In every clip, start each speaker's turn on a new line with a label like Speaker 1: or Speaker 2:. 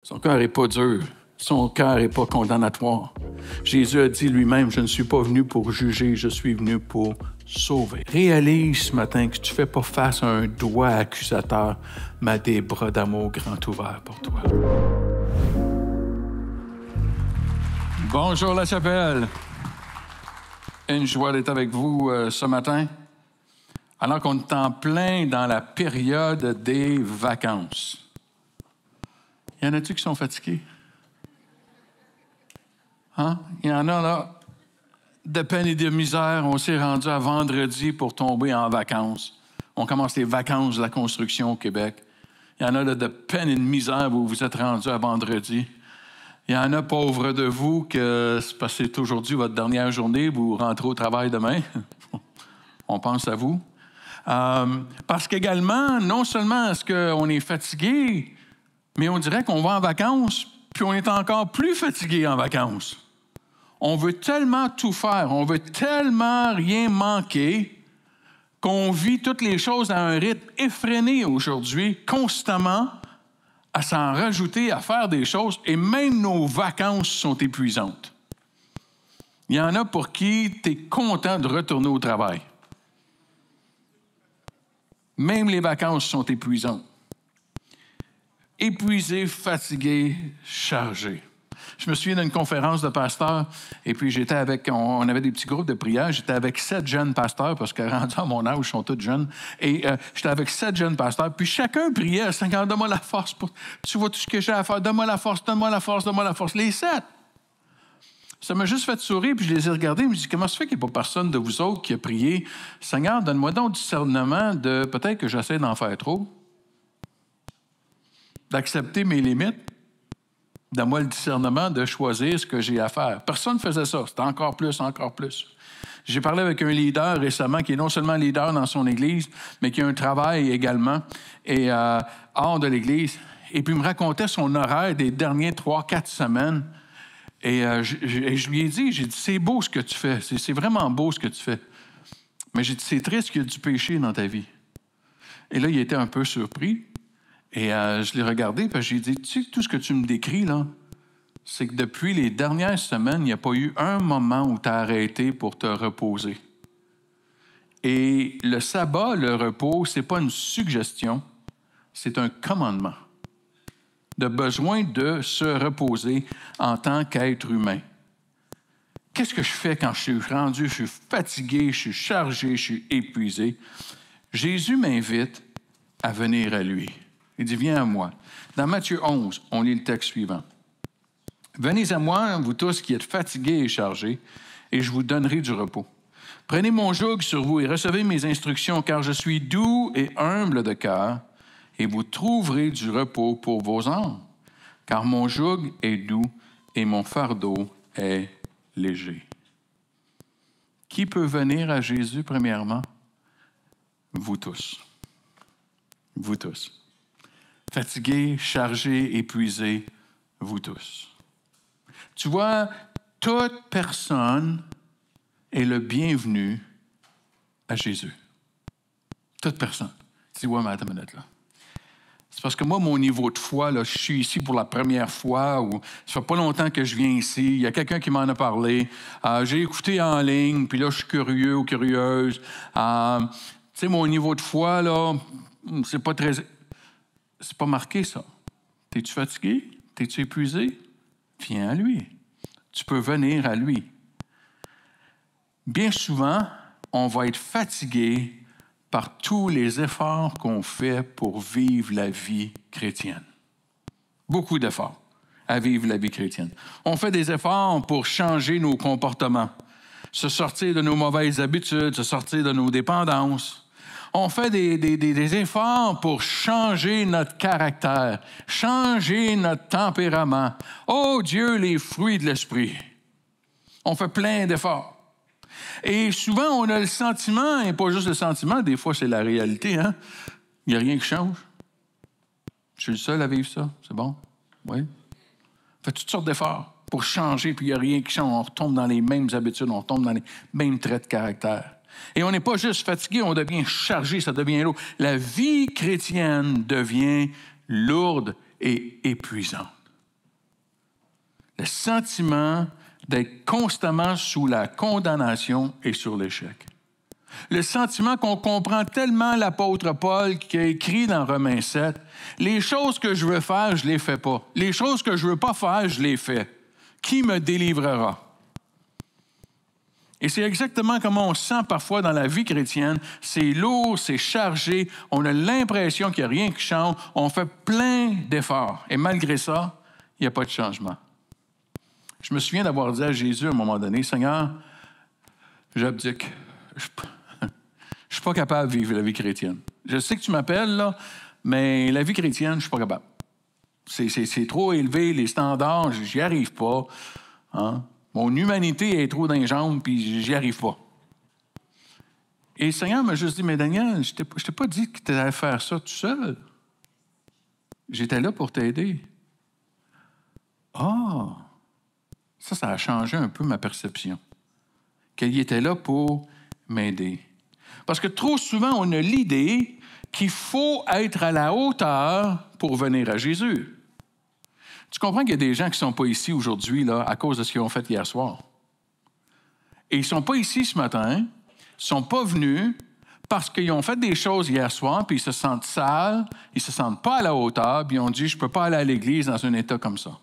Speaker 1: Son cœur n'est pas dur. Son cœur n'est pas condamnatoire. Jésus a dit lui-même, je ne suis pas venu pour juger, je suis venu pour sauver. Réalise ce matin que tu ne fais pas face à un doigt accusateur, mais à des bras d'amour grands ouverts pour toi. Bonjour la chapelle. Une joie d'être avec vous ce matin. Alors qu'on est en plein dans la période des vacances. Y en a-tu qui sont fatigués? Hein? Il y en a là, de peine et de misère. On s'est rendu à vendredi pour tomber en vacances. On commence les vacances de la construction au Québec. Il y en a là, de peine et de misère où vous êtes rendus à vendredi. Il y en a, pauvres de vous, que c'est parce que c'est aujourd'hui votre dernière journée, vous rentrez au travail demain. On pense à vous. Parce qu'également, non seulement est-ce qu'on est fatigué, mais on dirait qu'on va en vacances, puis on est encore plus fatigué en vacances. On veut tellement tout faire, on veut tellement rien manquer, qu'on vit toutes les choses à un rythme effréné aujourd'hui, constamment, à s'en rajouter, à faire des choses, et même nos vacances sont épuisantes. Il y en a pour qui tu es content de retourner au travail. Même les vacances sont épuisantes. Épuisé, fatigué, chargé. Je me souviens d'une conférence de pasteurs, et puis j'étais avec, on avait des petits groupes de prière, j'étais avec 7 jeunes pasteurs, parce que rendus à mon âge, ils sont tous jeunes, et j'étais avec 7 jeunes pasteurs, puis chacun priait, Seigneur, donne-moi la force, tu vois tout ce que j'ai à faire, donne-moi la force, donne-moi la force, donne-moi la force. Les 7. Ça m'a juste fait sourire, puis je les ai regardés, je me suis dit, comment ça fait qu'il n'y a pas personne de vous autres qui a prié, Seigneur, donne-moi donc du discernement de peut-être que j'essaie d'en faire trop, d'accepter mes limites, donne-moi le discernement de choisir ce que j'ai à faire. Personne ne faisait ça. C'était encore plus, encore plus. J'ai parlé avec un leader récemment qui est non seulement leader dans son église, mais qui a un travail également et hors de l'église. Et puis il me racontait son horaire des dernières 3-4 semaines. Et je lui ai dit, c'est beau ce que tu fais. C'est vraiment beau ce que tu fais. Mais j'ai dit, c'est triste qu'il y a du péché dans ta vie. Et là, il était un peu surpris. Et je l'ai regardé, puis j'ai dit, tu sais, tout ce que tu me décris, là, c'est que depuis les dernières semaines, il n'y a pas eu un moment où tu as arrêté pour te reposer. Et le sabbat, le repos, ce n'est pas une suggestion, c'est un commandement. De besoin de se reposer en tant qu'être humain. Qu'est-ce que je fais quand je suis rendu, je suis fatigué, je suis chargé, je suis épuisé? Jésus m'invite à venir à lui. Il dit, viens à moi. Dans Matthieu 11, on lit le texte suivant. Venez à moi, vous tous qui êtes fatigués et chargés, et je vous donnerai du repos. Prenez mon joug sur vous et recevez mes instructions, car je suis doux et humble de cœur, et vous trouverez du repos pour vos âmes. Car mon joug est doux et mon fardeau est léger. Qui peut venir à Jésus, premièrement? Vous tous. Vous tous. Fatigués, chargés, épuisés, vous tous. Tu vois, toute personne est le bienvenu à Jésus. Toute personne. Tu dis, ouais, mais attends une minute, là. C'est parce que moi, mon niveau de foi, là, je suis ici pour la première fois, ou ça fait pas longtemps que je viens ici, il y a quelqu'un qui m'en a parlé, j'ai écouté en ligne, puis là, je suis curieux ou curieuse. Tu sais, mon niveau de foi, là, c'est pas très... C'est pas marqué, ça. T'es-tu fatigué? T'es-tu épuisé? Viens à lui. Tu peux venir à lui. Bien souvent, on va être fatigué par tous les efforts qu'on fait pour vivre la vie chrétienne. Beaucoup d'efforts à vivre la vie chrétienne. On fait des efforts pour changer nos comportements, se sortir de nos mauvaises habitudes, se sortir de nos dépendances. On fait des efforts pour changer notre caractère, changer notre tempérament. Oh Dieu, les fruits de l'esprit. On fait plein d'efforts. Et souvent, on a le sentiment, et pas juste le sentiment, des fois c'est la réalité, hein? Il n'y a rien qui change. Je suis le seul à vivre ça, c'est bon? Oui. On fait toutes sortes d'efforts pour changer, puis il n'y a rien qui change. On retombe dans les mêmes habitudes, on retombe dans les mêmes traits de caractère. Et on n'est pas juste fatigué, on devient chargé, ça devient lourd. La vie chrétienne devient lourde et épuisante. Le sentiment d'être constamment sous la condamnation et sur l'échec. Le sentiment qu'on comprend tellement l'apôtre Paul qui a écrit dans Romains 7, « Les choses que je veux faire, je ne les fais pas. Les choses que je ne veux pas faire, je les fais. Qui me délivrera? » Et c'est exactement comme on se sent parfois dans la vie chrétienne. C'est lourd, c'est chargé, on a l'impression qu'il n'y a rien qui change, on fait plein d'efforts. Et malgré ça, il n'y a pas de changement. Je me souviens d'avoir dit à Jésus à un moment donné, « Seigneur, j'abdique. Je ne suis pas capable de vivre la vie chrétienne. Je sais que tu m'appelles, là, mais la vie chrétienne, je ne suis pas capable. C'est trop élevé, les standards, je n'y arrive pas. Hein? Mon humanité est trop dans les jambes, puis j'y arrive pas. » Et le Seigneur m'a juste dit, « Mais Daniel, je t'ai pas dit que tu allais faire ça tout seul. J'étais là pour t'aider. » Ah! Ça a changé un peu ma perception. Qu'il était là pour m'aider. Parce que trop souvent, on a l'idée qu'il faut être à la hauteur pour venir à Jésus. Tu comprends qu'il y a des gens qui ne sont pas ici aujourd'hui là, à cause de ce qu'ils ont fait hier soir. Et ils ne sont pas ici ce matin, ils ne sont pas venus parce qu'ils ont fait des choses hier soir, puis ils se sentent sales, ils ne se sentent pas à la hauteur, puis ils ont dit « Je ne peux pas aller à l'église dans un état comme ça. »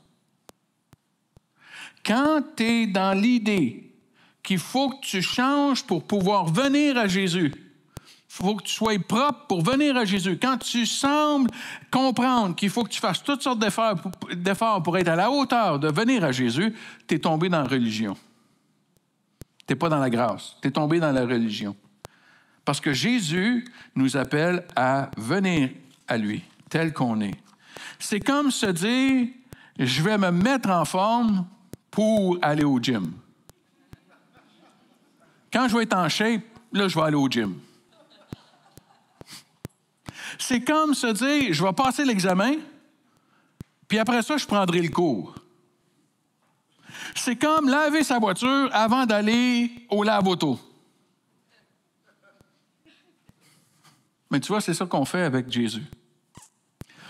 Speaker 1: Quand tu es dans l'idée qu'il faut que tu changes pour pouvoir venir à Jésus, il faut que tu sois propre pour venir à Jésus. Quand tu sembles comprendre qu'il faut que tu fasses toutes sortes d'efforts pour être à la hauteur de venir à Jésus, tu es tombé dans la religion. Tu n'es pas dans la grâce. Tu es tombé dans la religion. Parce que Jésus nous appelle à venir à lui, tel qu'on est. C'est comme se dire, je vais me mettre en forme pour aller au gym. Quand je vais être en shape, là, je vais aller au gym. C'est comme se dire, je vais passer l'examen, puis après ça, je prendrai le cours. C'est comme laver sa voiture avant d'aller au lave-auto. Mais tu vois, c'est ça qu'on fait avec Jésus.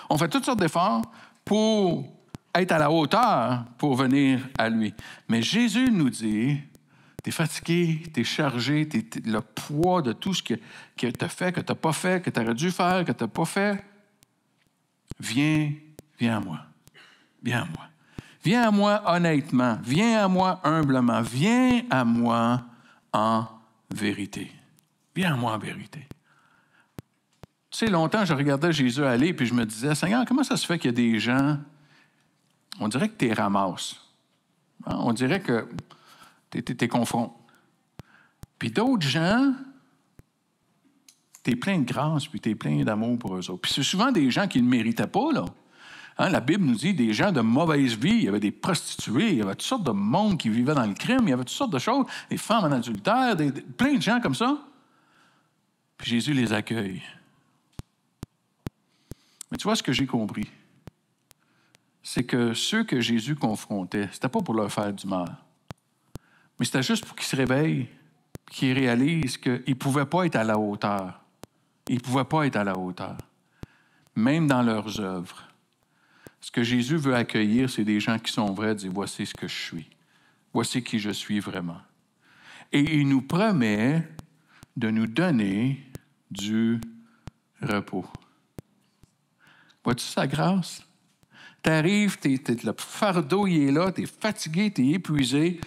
Speaker 1: On fait toutes sortes d'efforts pour être à la hauteur pour venir à lui. Mais Jésus nous dit, tu es fatigué, tu es chargé, le poids de tout ce que tu as fait, que tu n'as pas fait, que tu aurais dû faire, que tu n'as pas fait. Viens à moi. Viens à moi. Viens à moi honnêtement. Viens à moi humblement. Viens à moi en vérité. Viens à moi en vérité. Tu sais, longtemps, je regardais Jésus aller, puis je me disais, Seigneur, comment ça se fait qu'il y a des gens, on dirait que tu les ramasses. Hein? On dirait que tu les confrontes. Puis d'autres gens, tu es plein de grâce, puis tu es plein d'amour pour eux autres. Puis c'est souvent des gens qui ne méritaient pas, là. Hein, la Bible nous dit des gens de mauvaise vie. Il y avait des prostituées, il y avait toutes sortes de monde qui vivaient dans le crime, il y avait toutes sortes de choses, des femmes en adultère, plein de gens comme ça. Puis Jésus les accueille. Mais tu vois ce que j'ai compris? C'est que ceux que Jésus confrontait, c'était pas pour leur faire du mal. Mais c'était juste pour qu'ils se réveillent, qu'ils réalisent qu'ils ne pouvaient pas être à la hauteur. Ils ne pouvaient pas être à la hauteur. Même dans leurs œuvres. Ce que Jésus veut accueillir, c'est des gens qui sont vrais, dire « Voici ce que je suis. Voici qui je suis vraiment. » Et il nous promet de nous donner du repos. Vois-tu sa grâce? Tu arrives, le fardeau, il est là, tu es fatigué, tu es épuisé,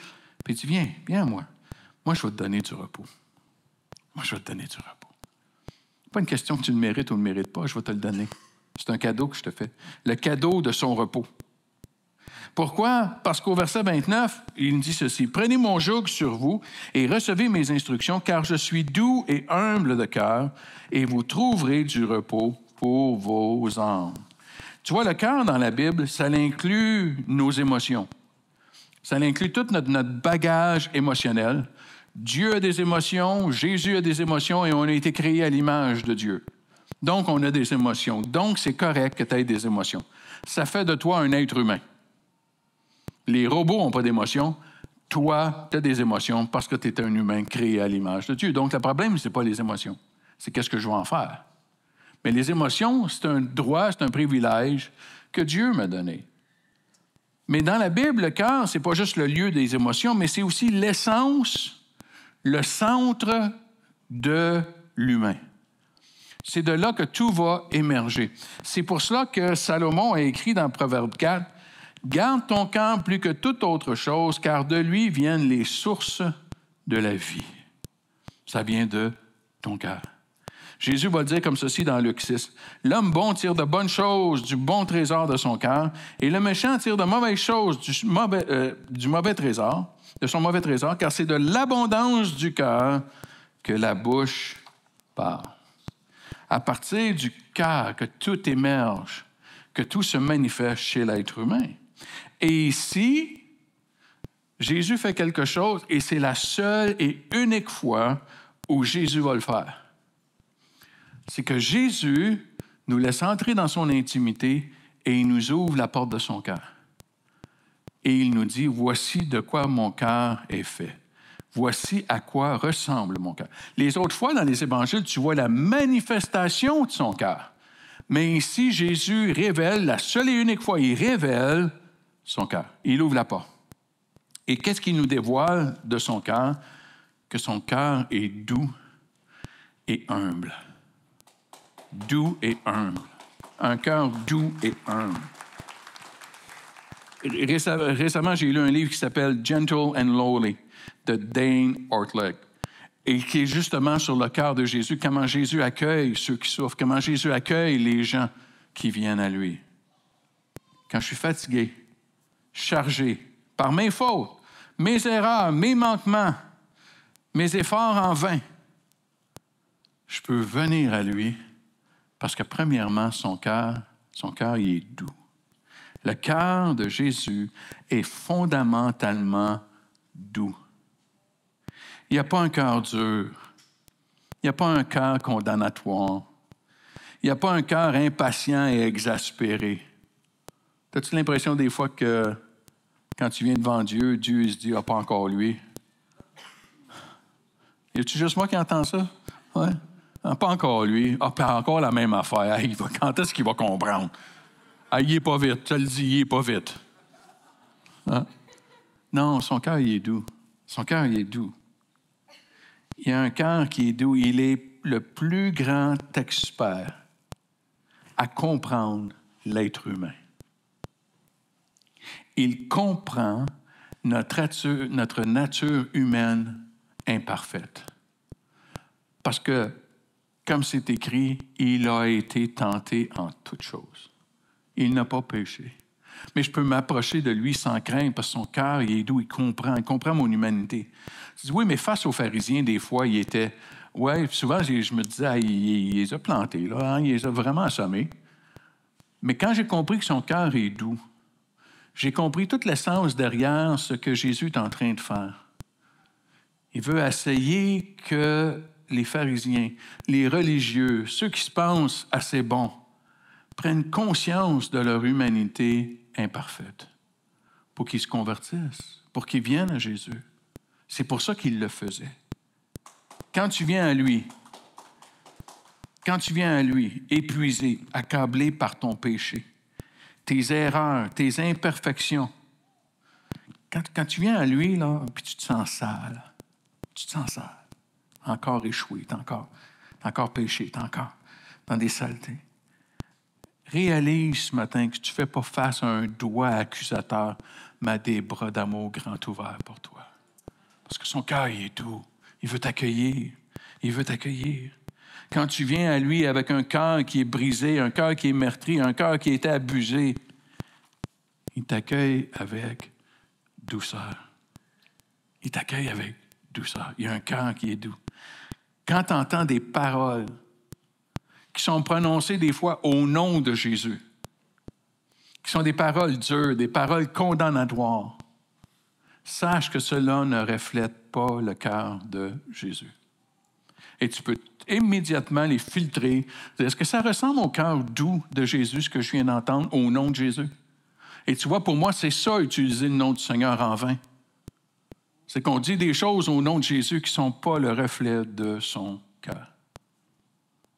Speaker 1: puis tu viens à moi. Moi, je vais te donner du repos. Moi, je vais te donner du repos. Ce n'est pas une question que tu le mérites ou ne le mérites pas, je vais te le donner. C'est un cadeau que je te fais. Le cadeau de son repos. Pourquoi? Parce qu'au verset 29, il dit ceci. « Prenez mon joug sur vous et recevez mes instructions, car je suis doux et humble de cœur, et vous trouverez du repos pour vos âmes. » Tu vois, le cœur dans la Bible, ça inclut nos émotions. Ça inclut tout notre bagage émotionnel. Dieu a des émotions, Jésus a des émotions, et on a été créés à l'image de Dieu. Donc, on a des émotions. Donc, c'est correct que tu aies des émotions. Ça fait de toi un être humain. Les robots n'ont pas d'émotions. Toi, tu as des émotions parce que tu es un humain créé à l'image de Dieu. Donc, le problème, ce n'est pas les émotions. C'est qu'est-ce que je vais en faire. Mais les émotions, c'est un droit, c'est un privilège que Dieu m'a donné. Mais dans la Bible, le cœur, ce n'est pas juste le lieu des émotions, mais c'est aussi l'essence, le centre de l'humain. C'est de là que tout va émerger. C'est pour cela que Salomon a écrit dans Proverbe 4, « Garde ton cœur plus que toute autre chose, car de lui viennent les sources de la vie. » Ça vient de ton cœur. Jésus va le dire comme ceci dans Luc 6. « L'homme bon tire de bonnes choses du bon trésor de son cœur, et le méchant tire de mauvaises choses du mauvais trésor, de son mauvais trésor, car c'est de l'abondance du cœur que la bouche parle. » À partir du cœur que tout émerge, que tout se manifeste chez l'être humain. Et ici, Jésus fait quelque chose, et c'est la seule et unique fois où Jésus va le faire. C'est que Jésus nous laisse entrer dans son intimité et il nous ouvre la porte de son cœur. Et il nous dit, voici de quoi mon cœur est fait. Voici à quoi ressemble mon cœur. Les autres fois, dans les évangiles, tu vois la manifestation de son cœur. Mais ici, Jésus révèle, la seule et unique fois, il révèle son cœur. Il ouvre la porte. Et qu'est-ce qu'il nous dévoile de son cœur? Que son cœur est doux et humble. Doux et humble. Un cœur doux et humble. Récemment, j'ai lu un livre qui s'appelle « Gentle and Lowly » de Dane Ortleg, et qui est justement sur le cœur de Jésus, comment Jésus accueille ceux qui souffrent, comment Jésus accueille les gens qui viennent à lui. Quand je suis fatigué, chargé, par mes fautes, mes erreurs, mes manquements, mes efforts en vain, je peux venir à lui parce que premièrement, son cœur, il est doux. Le cœur de Jésus est fondamentalement doux. Il n'y a pas un cœur dur. Il n'y a pas un cœur condamnatoire. Il n'y a pas un cœur impatient et exaspéré. As-tu l'impression des fois que quand tu viens devant Dieu, Dieu il se dit « Ah, pas encore lui. » Y a-tu juste moi qui entends ça? Ouais. Ah, pas encore lui. Ah, pas encore la même affaire. Hey, quand est-ce qu'il va comprendre? Ah, il n'est pas vite. Je te le dis, il n'est pas vite. Hein? Non, son cœur, il est doux. Son cœur, il est doux. Il y a un cœur qui est doux. Il est le plus grand expert à comprendre l'être humain. Il comprend notre nature humaine imparfaite. Parce que, comme c'est écrit, il a été tenté en toutes choses. Il n'a pas péché. Mais je peux m'approcher de lui sans crainte parce que son cœur, il est doux, il comprend mon humanité. Je dis, oui, mais face aux pharisiens, des fois, il était... Oui, souvent, je me disais, ah, il les a plantés, là, hein, il les a vraiment assommés. Mais quand j'ai compris que son cœur est doux, j'ai compris toute l'essence derrière ce que Jésus est en train de faire. Il veut essayer que les pharisiens, les religieux, ceux qui se pensent assez bons, prennent conscience de leur humanité imparfaite pour qu'ils se convertissent, pour qu'ils viennent à Jésus. C'est pour ça qu'il le faisait. Quand tu viens à lui, épuisé, accablé par ton péché, tes erreurs, tes imperfections, quand tu viens à lui, là, puis tu te sens sale, encore échoué, t'es encore péché, t'es encore dans des saletés. Réalise ce matin que tu ne fais pas face à un doigt accusateur, mais à des bras d'amour grand ouverts pour toi. Parce que son cœur, il est doux. Il veut t'accueillir. Il veut t'accueillir. Quand tu viens à lui avec un cœur qui est brisé, un cœur qui est meurtri, un cœur qui a été abusé, il t'accueille avec douceur. Il t'accueille avec douceur. Il y a un cœur qui est doux. Quand tu entends des paroles qui sont prononcées des fois au nom de Jésus, qui sont des paroles dures, des paroles condamnatoires, sache que cela ne reflète pas le cœur de Jésus. Et tu peux immédiatement les filtrer. Est-ce que ça ressemble au cœur doux de Jésus, ce que je viens d'entendre, au nom de Jésus? Et tu vois, pour moi, c'est ça, utiliser le nom du Seigneur en vain. C'est qu'on dit des choses au nom de Jésus qui ne sont pas le reflet de son cœur.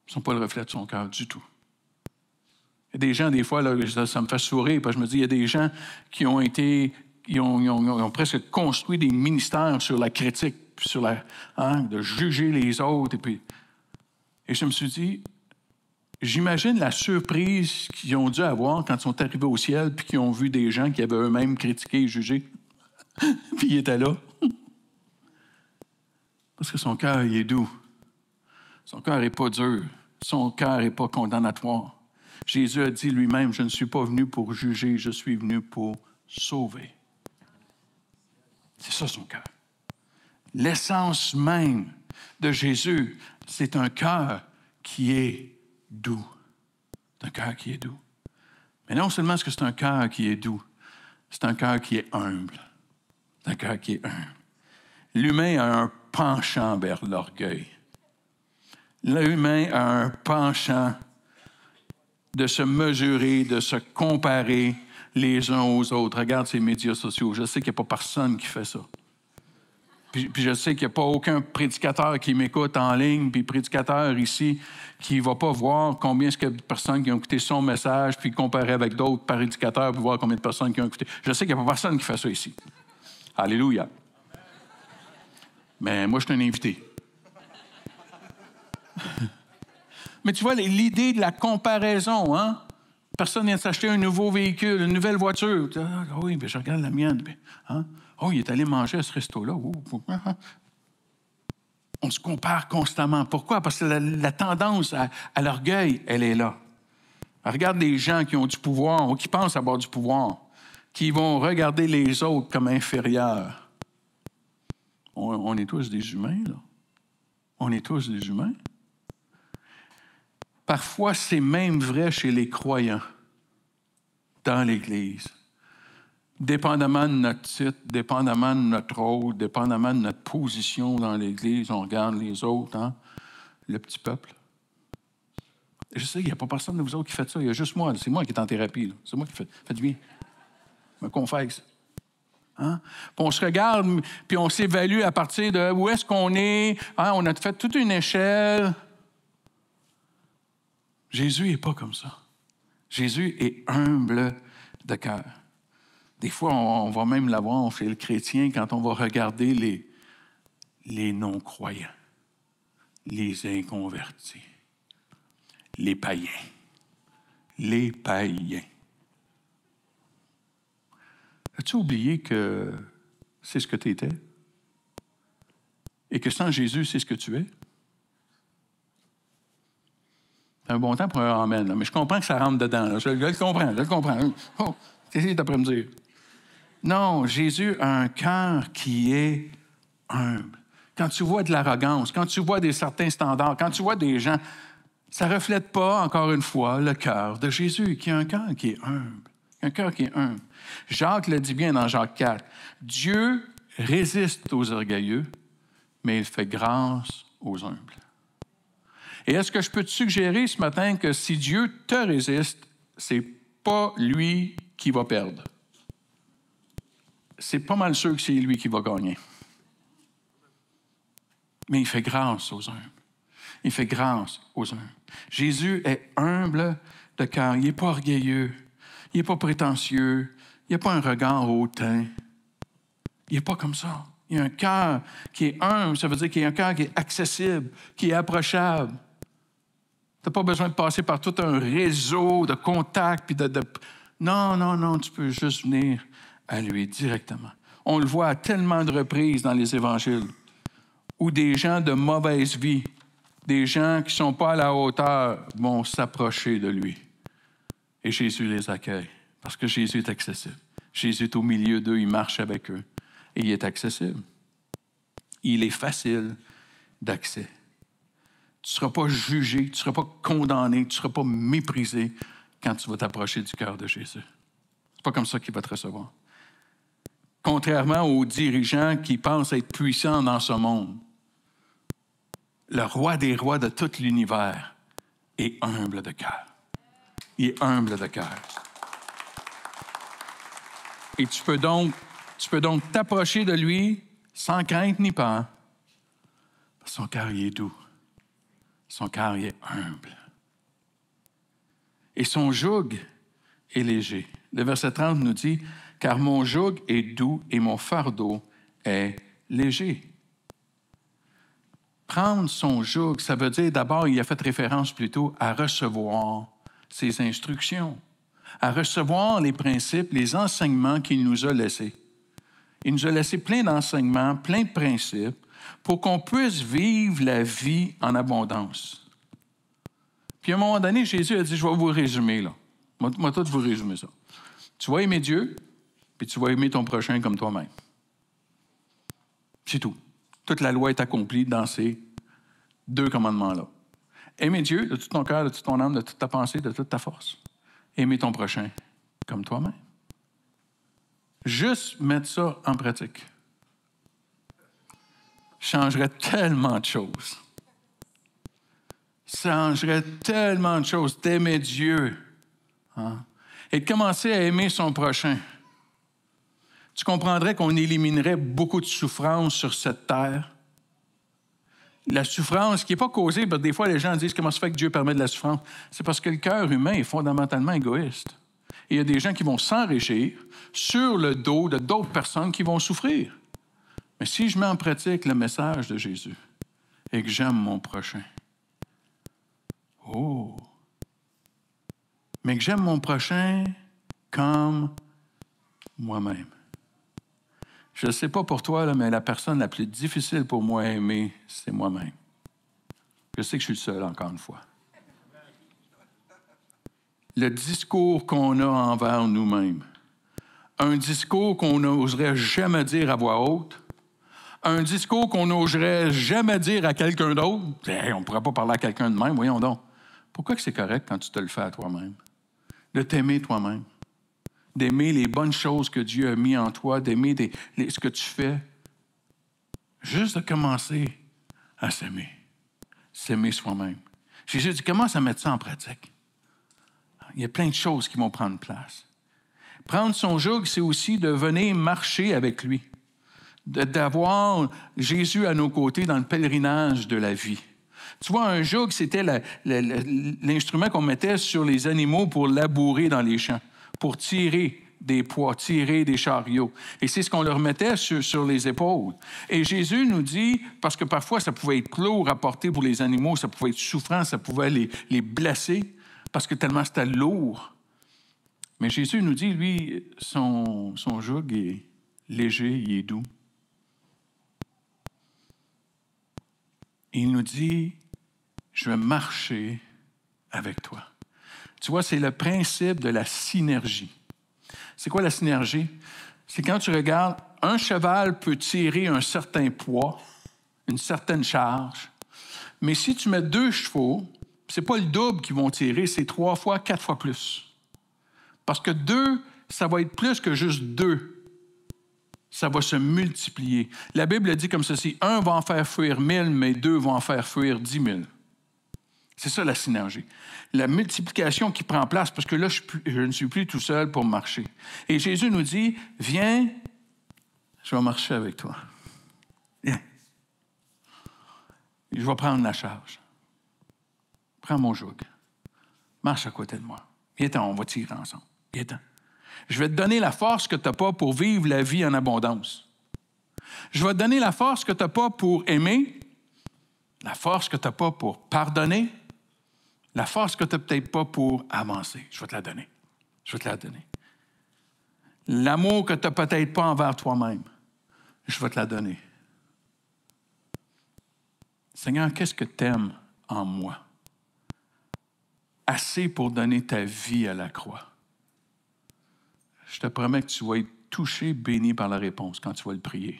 Speaker 1: Ils ne sont pas le reflet de son cœur du tout. Il y a des gens, des fois, là, ça me fait sourire, parce que je me dis, il y a des gens qui ont été, ils ont presque construit des ministères sur la critique, sur de juger les autres. Et je me suis dit, j'imagine la surprise qu'ils ont dû avoir quand ils sont arrivés au ciel puis qu'ils ont vu des gens qui avaient eux-mêmes critiqué et jugé. Puis ils étaient là. Parce que son cœur, il est doux. Son cœur n'est pas dur. Son cœur n'est pas condamnatoire. Jésus a dit lui-même, je ne suis pas venu pour juger, je suis venu pour sauver. C'est ça son cœur. L'essence même de Jésus, c'est un cœur qui est doux. C'est un cœur qui est doux. Mais non seulement est-ce que c'est un cœur qui est doux, c'est un cœur qui est humble. C'est un cœur qui est humble. L'humain a un penchant vers l'orgueil. L'humain a un penchant de se mesurer, de se comparer les uns aux autres. Regarde ces médias sociaux. Je sais qu'il n'y a pas personne qui fait ça. Puis je sais qu'il n'y a pas aucun prédicateur qui m'écoute en ligne, puis prédicateur ici qui ne va pas voir combien est-ce que de personnes qui ont écouté son message, puis comparer avec d'autres prédicateurs pour voir combien de personnes qui ont écouté. Je sais qu'il n'y a pas personne qui fait ça ici. Alléluia. Mais moi, je suis un invité. Mais tu vois, l'idée de la comparaison, hein? Personne vient de s'acheter un nouveau véhicule, une nouvelle voiture. Ah, oui, bien, je regarde la mienne. Hein? Oh, il est allé manger à ce resto-là. On se compare constamment. Pourquoi? Parce que la tendance à l'orgueil, elle est là. Regarde les gens qui ont du pouvoir ou qui pensent avoir du pouvoir, qui vont regarder les autres comme inférieurs. On est tous des humains, là. On est tous des humains. Parfois, c'est même vrai chez les croyants dans l'Église. Dépendamment de notre titre, dépendamment de notre rôle, dépendamment de notre position dans l'Église, on regarde les autres, hein, le petit peuple. Je sais qu'il n'y a pas personne de vous autres qui fait ça. Il y a juste moi. C'est moi qui est en thérapie. Là. C'est moi qui fait du bien. Je me confesse. Hein? Puis on se regarde, puis on s'évalue à partir de où est-ce qu'on est. Hein? On a fait toute une échelle. Jésus n'est pas comme ça. Jésus est humble de cœur. Des fois, on va même l'avoir chez le chrétien quand on va regarder les non-croyants, les inconvertis, les païens. Les païens. As-tu oublié que c'est ce que tu étais? Et que sans Jésus, c'est ce que tu es? C'est un bon temps pour un amen, là. Mais je comprends que ça rentre dedans. Là. Je le comprends. Oh, qu'est-ce que tu as me dire? Non, Jésus a un cœur qui est humble. Quand tu vois de l'arrogance, quand tu vois certains standards, quand tu vois des gens, ça ne reflète pas, encore une fois, le cœur de Jésus, qui a un cœur qui est humble. Un cœur qui est humble. Jacques le dit bien dans Jacques 4. Dieu résiste aux orgueilleux, mais il fait grâce aux humbles. Et est-ce que je peux te suggérer ce matin que si Dieu te résiste, c'est pas lui qui va perdre. C'est pas mal sûr que c'est lui qui va gagner. Mais il fait grâce aux humbles. Il fait grâce aux humbles. Jésus est humble de cœur. Il n'est pas orgueilleux. Il n'est pas prétentieux. Il n'a pas un regard hautain. Il n'est pas comme ça. Il a un cœur qui est humble. Ça veut dire qu'il a un cœur qui est accessible, qui est approchable. Tu n'as pas besoin de passer par tout un réseau de contacts. Puis Non, tu peux juste venir à lui directement. On le voit à tellement de reprises dans les évangiles où des gens de mauvaise vie, des gens qui ne sont pas à la hauteur vont s'approcher de lui. Et Jésus les accueille parce que Jésus est accessible. Jésus est au milieu d'eux, il marche avec eux et il est accessible. Il est facile d'accès. Tu ne seras pas jugé, tu ne seras pas condamné, tu ne seras pas méprisé quand tu vas t'approcher du cœur de Jésus. C'est pas comme ça qu'il va te recevoir. Contrairement aux dirigeants qui pensent être puissants dans ce monde, le roi des rois de tout l'univers est humble de cœur. Il est humble de cœur. Et tu peux donc t'approcher de lui sans crainte ni peur. Son cœur, il est doux. Son cœur, il est humble. et son joug est léger. Le verset 30 nous dit, « Car mon joug est doux et mon fardeau est léger. » Prendre son joug, ça veut dire d'abord, il a fait référence plutôt à recevoir ses instructions, à recevoir les principes, les enseignements qu'il nous a laissés. Il nous a laissé plein d'enseignements, plein de principes, pour qu'on puisse vivre la vie en abondance. Puis à un moment donné, Jésus a dit, je vais vous résumer, là. Moi, tout vous résumer ça. Tu vas aimer Dieu, puis tu vas aimer ton prochain comme toi-même. C'est tout. Toute la loi est accomplie dans ces 2 commandements-là. Aimer Dieu de tout ton cœur, de toute ton âme, de toute ta pensée, de toute ta force. Aimer ton prochain comme toi-même. Juste mettre ça en pratique changerait tellement de choses. Changerait tellement de choses d'aimer Dieu, hein? Et de commencer à aimer son prochain. Tu comprendrais qu'on éliminerait beaucoup de souffrance sur cette terre. La souffrance qui n'est pas causée, parce que des fois les gens disent comment ça fait que Dieu permet de la souffrance. C'est parce que le cœur humain est fondamentalement égoïste. Et il y a des gens qui vont s'enrichir sur le dos de d'autres personnes qui vont souffrir. Mais si je mets en pratique le message de Jésus et que j'aime mon prochain, mais que j'aime mon prochain comme moi-même. Je ne sais pas pour toi, là, mais la personne la plus difficile pour moi à aimer, c'est moi-même. Je sais que je suis le seul, encore une fois. Le discours qu'on a envers nous-mêmes, un discours qu'on n'oserait jamais dire à voix haute, un discours qu'on n'oserait jamais dire à quelqu'un d'autre. Hey, on ne pourrait pas parler à quelqu'un de même, voyons donc. Pourquoi que c'est correct quand tu te le fais à toi-même? De t'aimer toi-même, d'aimer les bonnes choses que Dieu a mis en toi, d'aimer ce que tu fais. Juste de commencer à s'aimer soi-même. Jésus dit, commence à mettre ça en pratique. Il y a plein de choses qui vont prendre place. Prendre son joug, c'est aussi de venir marcher avec lui, d'avoir Jésus à nos côtés dans le pèlerinage de la vie. Tu vois, un joug, c'était l'instrument qu'on mettait sur les animaux pour labourer dans les champs, pour tirer des poids, tirer des chariots. Et c'est ce qu'on leur mettait sur les épaules. Et Jésus nous dit, parce que parfois ça pouvait être lourd à porter pour les animaux, ça pouvait être souffrant, ça pouvait les blesser, parce que tellement c'était lourd. Mais Jésus nous dit, lui, son joug est léger, il est doux. Et il nous dit, je vais marcher avec toi. Tu vois, c'est le principe de la synergie. C'est quoi la synergie? C'est quand tu regardes, un cheval peut tirer un certain poids, une certaine charge, mais si tu mets 2 chevaux, c'est pas le double qu'ils vont tirer, c'est 3 fois, 4 fois plus. Parce que 2, ça va être plus que juste 2. Ça va se multiplier. La Bible dit comme ceci, 1 va en faire fuir 1000, mais 2 vont en faire fuir 10 000. C'est ça la synergie. La multiplication qui prend place, parce que là, je ne suis plus tout seul pour marcher. Et Jésus nous dit, viens, je vais marcher avec toi. Viens. Je vais prendre la charge. Prends mon joug. Marche à côté de moi. Viens-t'en, on va tirer ensemble. Viens-t'en. Je vais te donner la force que tu n'as pas pour vivre la vie en abondance. Je vais te donner la force que tu n'as pas pour aimer, la force que tu n'as pas pour pardonner, la force que tu n'as peut-être pas pour avancer. Je vais te la donner. Je vais te la donner. L'amour que tu n'as peut-être pas envers toi-même, je vais te la donner. Seigneur, qu'est-ce que tu aimes en moi? Assez pour donner ta vie à la croix. Je te promets que tu vas être touché, béni par la réponse quand tu vas le prier.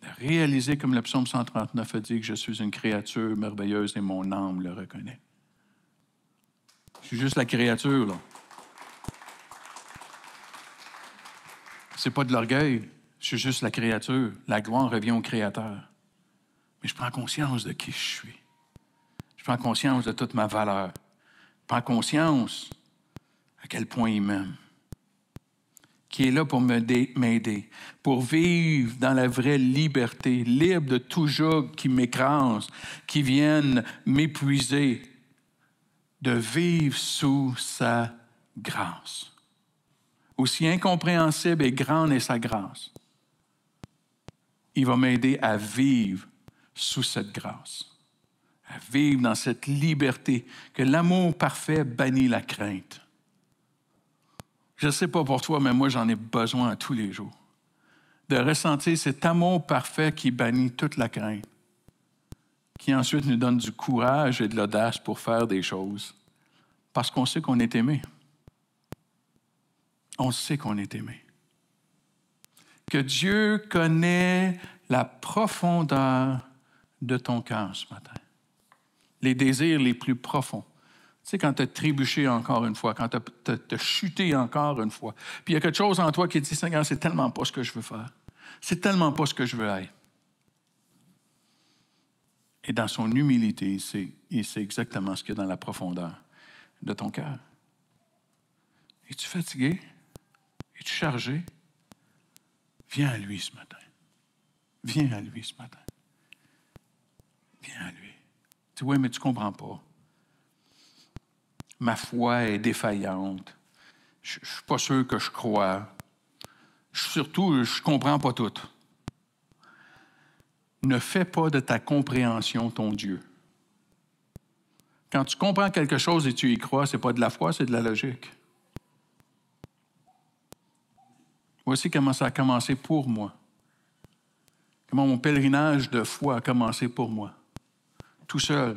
Speaker 1: De réaliser, comme le psaume 139 a dit, que je suis une créature merveilleuse et mon âme le reconnaît. Je suis juste la créature, là. C'est pas de l'orgueil, je suis juste la créature. La gloire revient au Créateur. Mais je prends conscience de qui je suis. Je prends conscience de toute ma valeur. Je prends conscience à quel point il m'aime. Qui est là pour m'aider, pour vivre dans la vraie liberté, libre de tout joug qui m'écrase, qui viennent m'épuiser. de vivre sous sa grâce. Aussi incompréhensible et grande est sa grâce, il va m'aider à vivre sous cette grâce, à vivre dans cette liberté, que l'amour parfait bannit la crainte. Je ne sais pas pour toi, mais moi, j'en ai besoin à tous les jours, de ressentir cet amour parfait qui bannit toute la crainte, qui ensuite nous donne du courage et de l'audace pour faire des choses, parce qu'on sait qu'on est aimé. On sait qu'on est aimé. Que Dieu connaît la profondeur de ton cœur ce matin. Les désirs les plus profonds. Tu sais, quand tu as trébuché encore une fois, quand tu as chuté encore une fois, puis il y a quelque chose en toi qui dit, Seigneur, c'est tellement pas ce que je veux faire. C'est tellement pas ce que je veux être. Et dans son humilité, il sait exactement ce qu'il y a dans la profondeur de ton cœur. Es-tu fatigué? Es-tu chargé? Viens à lui ce matin. Viens à lui ce matin. Viens à lui. Tu dis, oui, mais tu ne comprends pas. Ma foi est défaillante. Je ne suis pas sûr que je crois. Surtout, je ne comprends pas tout. Ne fais pas de ta compréhension ton Dieu. Quand tu comprends quelque chose et tu y crois, ce n'est pas de la foi, c'est de la logique. Voici comment ça a commencé pour moi. Comment mon pèlerinage de foi a commencé pour moi. Tout seul,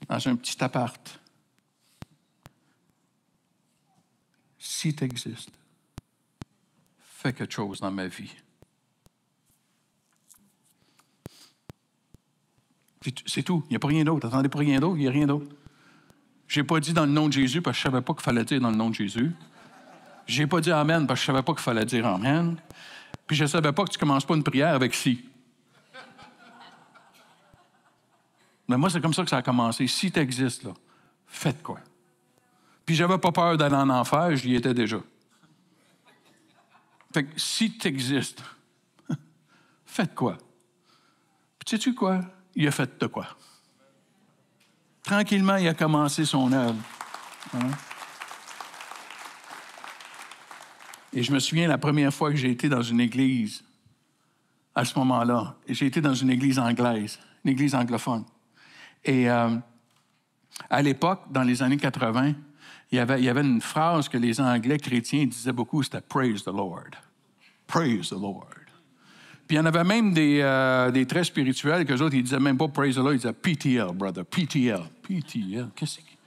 Speaker 1: dans un petit appart. Si tu existes, fais quelque chose dans ma vie. C'est tout. Il n'y a pas rien d'autre. Attendez pas rien d'autre. Il n'y a rien d'autre. Je n'ai pas dit dans le nom de Jésus parce que je ne savais pas qu'il fallait dire dans le nom de Jésus. Je n'ai pas dit Amen parce que je ne savais pas qu'il fallait dire Amen. Puis je ne savais pas que tu ne commences pas une prière avec si. Mais moi, c'est comme ça que ça a commencé. Si tu existes, là, faites quoi? Puis j'avais pas peur d'aller en enfer, j'y étais déjà. Fait que si tu existes, faites quoi? Puis sais-tu quoi? Il a fait de quoi? Tranquillement, il a commencé son œuvre. Hein? Et je me souviens la première fois que j'ai été dans une église, à ce moment-là, j'ai été dans une église anglaise, une église anglophone. Et à l'époque, dans les années 80, il y avait une phrase que les Anglais chrétiens disaient beaucoup, c'était « Praise the Lord ». « Praise the Lord ». Puis il y en avait même des traits spirituels que les autres, ils disaient même pas « Praise the Lord », ils disaient « PTL, brother, PTL ». PTL, qu'est-ce que c'est?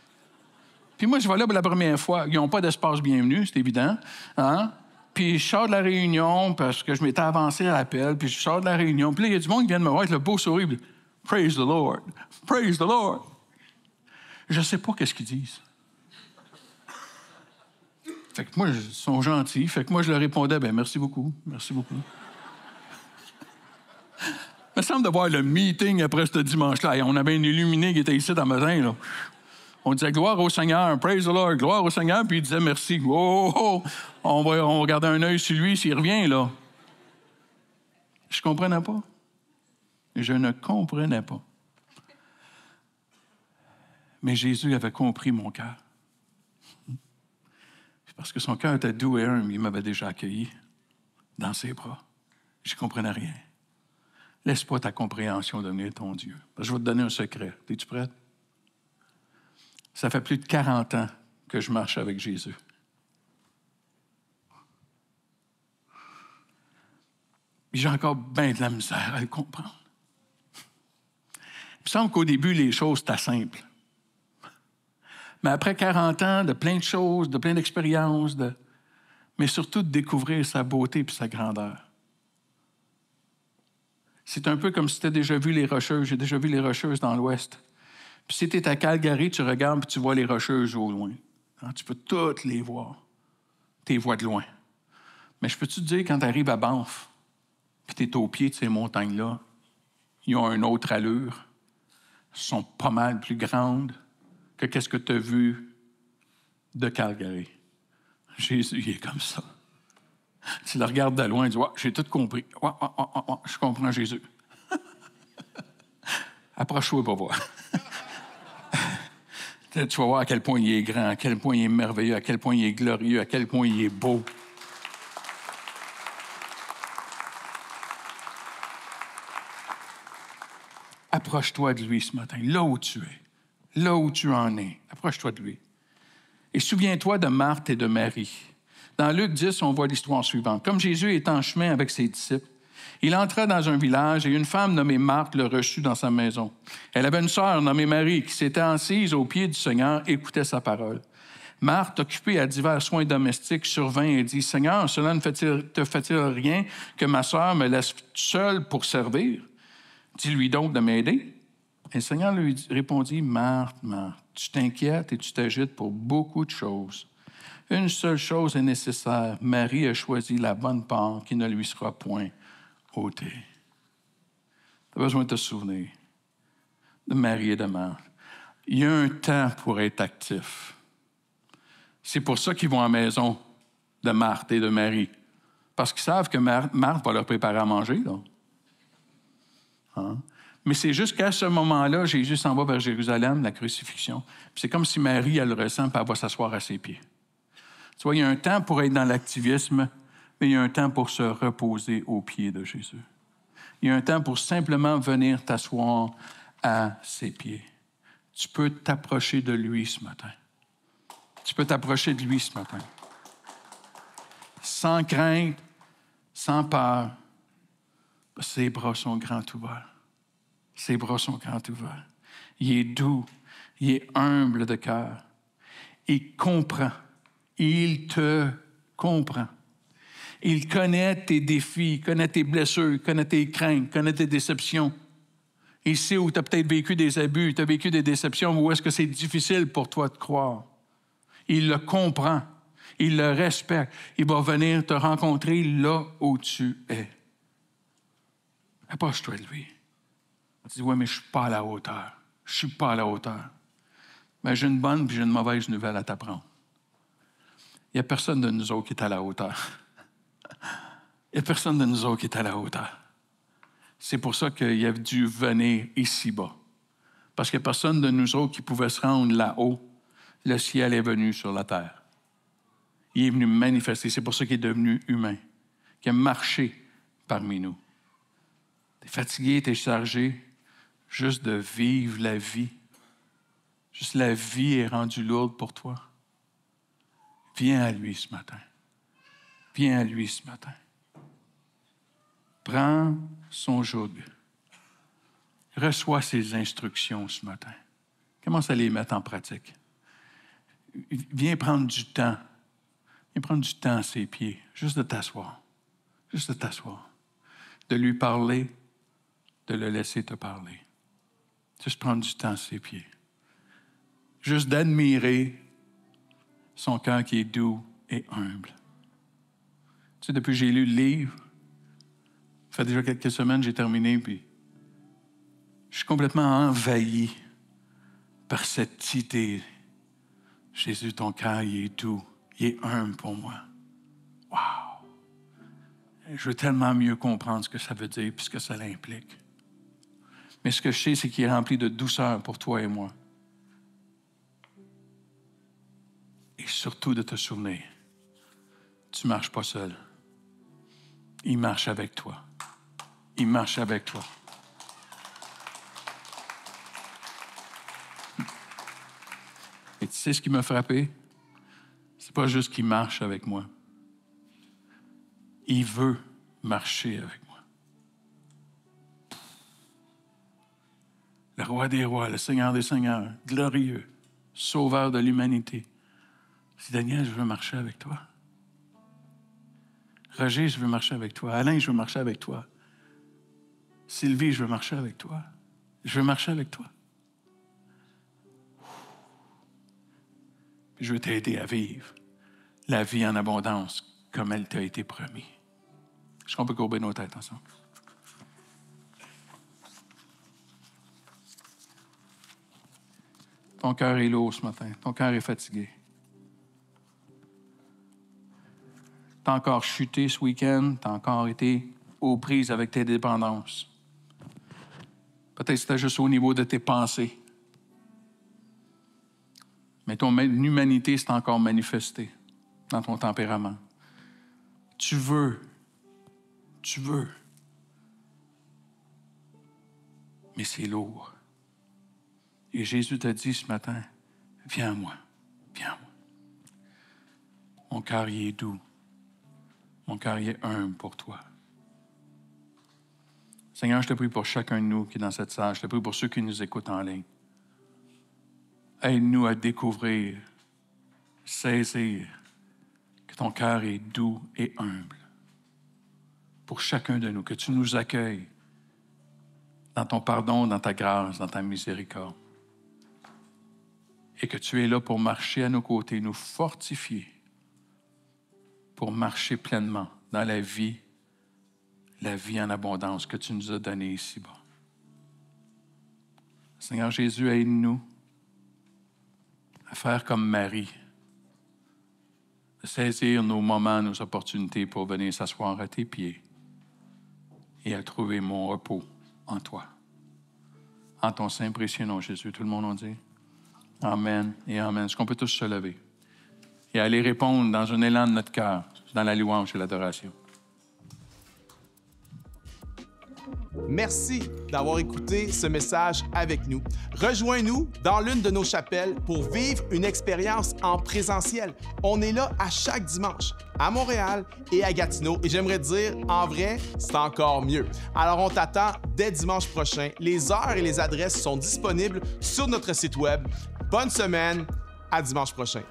Speaker 1: Puis moi, je vais là pour la première fois. Ils n'ont pas d'espace bienvenu, c'est évident. Hein? Puis je sors de la réunion parce que je m'étais avancé à l'appel, puis je sors de la réunion. Puis là, il y a du monde qui vient de me voir avec le beau sourire. Puis, « Praise the Lord, praise the Lord ». Je ne sais pas qu'est-ce qu'ils disent. Fait que moi, ils sont gentils. Fait que moi, je leur répondais, bien, merci beaucoup, merci beaucoup. Il me semble de voir le meeting après ce dimanche-là. Et on avait une illuminée qui était ici dans le matin, là. On disait gloire au Seigneur, praise the Lord, gloire au Seigneur, puis il disait merci. Oh, oh, oh. On va garder un œil sur lui s'il revient, là. Je ne comprenais pas. Je ne comprenais pas. Mais Jésus avait compris mon cœur. Parce que son cœur était doux et humble, il m'avait déjà accueilli dans ses bras. Je ne comprenais rien. Laisse pas ta compréhension devenir ton Dieu. Je vais te donner un secret. Es-tu prête? Ça fait plus de 40 ans que je marche avec Jésus. J'ai encore bien de la misère à le comprendre. Il me semble qu'au début, les choses étaient simples. Mais après 40 ans de plein de choses, de plein d'expériences, mais surtout de découvrir sa beauté et sa grandeur. C'est un peu comme si tu as déjà vu les Rocheuses. J'ai déjà vu les Rocheuses dans l'Ouest. Puis si tu es à Calgary, tu regardes et tu vois les Rocheuses au loin. Hein, tu peux toutes les voir. Tu les vois de loin. Mais je peux-tu te dire, quand tu arrives à Banff, puis tu es au pied de ces montagnes-là, ils ont une autre allure. Elles sont pas mal plus grandes que qu'est-ce que tu as vu de Calgary. Jésus, il est comme ça. Tu le regardes de loin, tu dis, ouais, j'ai tout compris. Ouais, je comprends Jésus. Approche-toi pour voir. Tu vas voir à quel point il est grand, à quel point il est merveilleux, à quel point il est glorieux, à quel point il est beau. Approche-toi de lui ce matin, là où tu es, là où tu en es. Approche-toi de lui. Et souviens-toi de Marthe et de Marie. Dans Luc 10, on voit l'histoire suivante. Comme Jésus est en chemin avec ses disciples, il entra dans un village et une femme nommée Marthe le reçut dans sa maison. Elle avait une sœur nommée Marie qui s'était assise aux pieds du Seigneur et écoutait sa parole. Marthe, occupée à divers soins domestiques, survint et dit, « Seigneur, cela ne te fait-il rien que ma sœur me laisse seule pour servir? Dis-lui donc de m'aider. » Et le Seigneur lui répondit, « Marthe, Marthe, tu t'inquiètes et tu t'agites pour beaucoup de choses. Une seule chose est nécessaire. Marie a choisi la bonne part qui ne lui sera point ôtée. » Tu as besoin de te souvenir de Marie et de Marthe. Il y a un temps pour être actif. C'est pour ça qu'ils vont à la maison de Marthe et de Marie. Parce qu'ils savent que Marthe va leur préparer à manger. Là. Hein? Mais c'est juste qu'à ce moment-là, Jésus s'en va vers Jérusalem, la crucifixion. Puis c'est comme si Marie, elle le ressent, puis elle va s'asseoir à ses pieds. Tu vois, il y a un temps pour être dans l'activisme, mais il y a un temps pour se reposer aux pieds de Jésus. Il y a un temps pour simplement venir t'asseoir à ses pieds. Tu peux t'approcher de lui ce matin. Tu peux t'approcher de lui ce matin. Sans crainte, sans peur. Ses bras sont grands ouverts. Ses bras sont grands ouverts. Il est doux. Il est humble de cœur. Il comprend. Il te comprend. Il connaît tes défis, il connaît tes blessures, il connaît tes craintes, il connaît tes déceptions. Il sait où tu as peut-être vécu des abus, tu as vécu des déceptions, où est-ce que c'est difficile pour toi de croire. Il le comprend. Il le respecte. Il va venir te rencontrer là où tu es. Approche-toi de lui. Tu dis, oui, mais je ne suis pas à la hauteur. Je ne suis pas à la hauteur. Mais j'ai une bonne et j'ai une mauvaise nouvelle à t'apprendre. Il n'y a personne de nous autres qui est à la hauteur. Il n'y a personne de nous autres qui est à la hauteur. C'est pour ça qu'il a dû venir ici-bas. Parce qu'il n'y a personne de nous autres qui pouvait se rendre là-haut. Le ciel est venu sur la terre. Il est venu manifester. C'est pour ça qu'il est devenu humain. Qu'il a marché parmi nous. Tu es fatigué, tu es chargé, juste de vivre la vie. Juste la vie est rendue lourde pour toi. Viens à lui ce matin. Viens à lui ce matin. Prends son joug. Reçois ses instructions ce matin. Commence à les mettre en pratique. Viens prendre du temps. Viens prendre du temps à ses pieds. Juste de t'asseoir. Juste de t'asseoir. De lui parler, de le laisser te parler. Juste prendre du temps à ses pieds. Juste d'admirer son cœur qui est doux et humble. Tu sais, depuis que j'ai lu le livre, ça fait déjà quelques semaines que j'ai terminé, puis je suis complètement envahi par cette idée. Jésus, ton cœur, il est doux, il est humble pour moi. Wow! Je veux tellement mieux comprendre ce que ça veut dire et ce que ça l'implique. Mais ce que je sais, c'est qu'il est rempli de douceur pour toi et moi. Et surtout de te souvenir, tu ne marches pas seul. Il marche avec toi. Il marche avec toi. Et tu sais ce qui m'a frappé? C'est pas juste qu'il marche avec moi. Il veut marcher avec moi. Le roi des rois, le Seigneur des seigneurs, glorieux, sauveur de l'humanité. Je dis, Daniel, je veux marcher avec toi. Roger, je veux marcher avec toi. Alain, je veux marcher avec toi. Sylvie, je veux marcher avec toi. Je veux marcher avec toi. Puis je veux t'aider à vivre la vie en abondance comme elle t'a été promise. Est-ce qu'on peut courber nos têtes ensemble? Ton cœur est lourd ce matin. Ton cœur est fatigué. Tu as encore chuté ce week-end. Tu as encore été aux prises avec tes dépendances. Peut-être que c'était juste au niveau de tes pensées. mais ton humanité s'est encore manifestée dans ton tempérament. Tu veux, mais c'est lourd. Et Jésus t'a dit ce matin, viens à moi, viens à moi. Mon cœur y est doux, mon cœur y est humble pour toi. Seigneur, je te prie pour chacun de nous qui est dans cette salle, je te prie pour ceux qui nous écoutent en ligne. Aide-nous à découvrir, saisir que ton cœur est doux et humble pour chacun de nous, que tu nous accueilles dans ton pardon, dans ta grâce, dans ta miséricorde. Et que tu es là pour marcher à nos côtés, nous fortifier, pour marcher pleinement dans la vie en abondance que tu nous as donnée ici-bas. Seigneur Jésus, aide-nous à faire comme Marie, de saisir nos moments, nos opportunités pour venir s'asseoir à tes pieds et à trouver mon repos en toi. En ton saint précieux nom, Jésus. Tout le monde en dit Amen et Amen. Est-ce qu'on peut tous se lever et aller répondre dans un élan de notre cœur, dans la louange et l'adoration?
Speaker 2: Merci d'avoir écouté ce message avec nous. Rejoins-nous dans l'une de nos chapelles pour vivre une expérience en présentiel. On est là à chaque dimanche, à Montréal et à Gatineau. Et j'aimerais te dire, en vrai, c'est encore mieux. Alors, on t'attend dès dimanche prochain. Les heures et les adresses sont disponibles sur notre site web. Bonne semaine, à dimanche prochain.